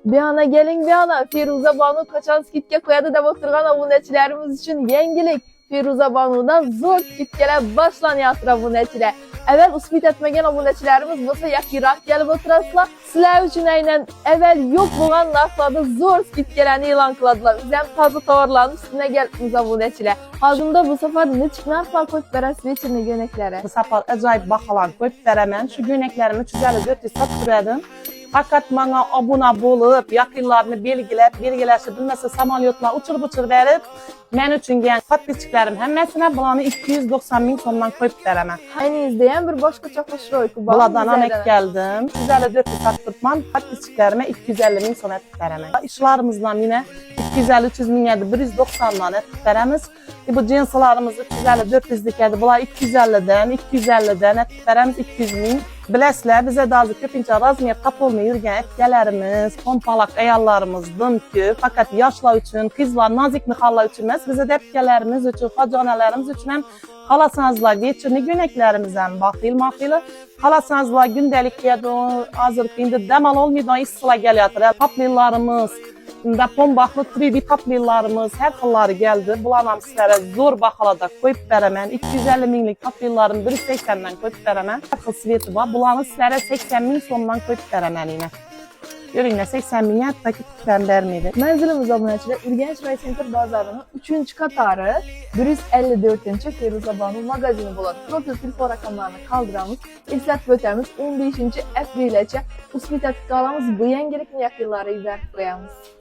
Bir ana gelin bir ana Firuze Banu kaçan skitke koyadı da oturgan aboneçilerimiz için yengilik. Firuze Banu'dan zor skitkeler başlanıyatır aboneçiler. Evvel uspit etmegen aboneçilerimiz olsa yakırak gelip oturasılar. Sizler için aynen evvel yok bulan narxlarda zor skitkelerini ilan kıladılar. Bizden fazla tovarların üstüne geldiniz aboneçiler. Hazımda bu sefer ne narxlar koyup verəsiz içini göneklere. Bu sefer acayip bakalan koyup veremem. Şu göneklerimi 354 sattırdım. Fakat bana abone bulup, yakınlarını belgileşip, bilmese samolyotla uçur verip, men üçün gen patlıçıklarım hemmesine bulanı 290 bin sondan koyup veremem. Hani izleyen bir başka çakışır. Buladan amek geldim. 354 sattırmam, patlıçıklarıma 250 bin son etip veremem. İşlerimizden yine 250-300 bin yedi, 190'dan etip veremiz. Bu cinslarımız 350-400'lik yedi, bunlar 250'den etip veremiz 200 bin. Bilesler bize daha köpünce razmiyet tapılmaya yürgen etkilerimiz, pompalak ayarlarımızdan ki, fakat yaşlar için, kızlar, nazik mihallar için, bize depkelerimiz için, facanelerimiz için hem halasanızlar geçirni güneklerimizden bakıyla, halasanızlar gündelik ya da hazır indi demal olmadan istisla geliyor. Taplilarımız, pombaklı 3D taplilarımız her xilları geldi. Bulanam sizlere zor bakalada koyup veremem. 250 minlik taplilarım 180'den koyup veremem. Her xil sveti var. Bulanı sizlere 80 bin sondan koyup veremem yine. Görün 80 bin hatta ki ben vermeydi. Menzilimiz aboneçiler Ürgenç Ray Center bazarının 3. katarı 154. Firuze Banu magazini bulan profil telefon rakamlarını kaldıramız. İlsat bötemiz 15. April için uspit etkilamız bu yengilikli yakınları izler koyamız.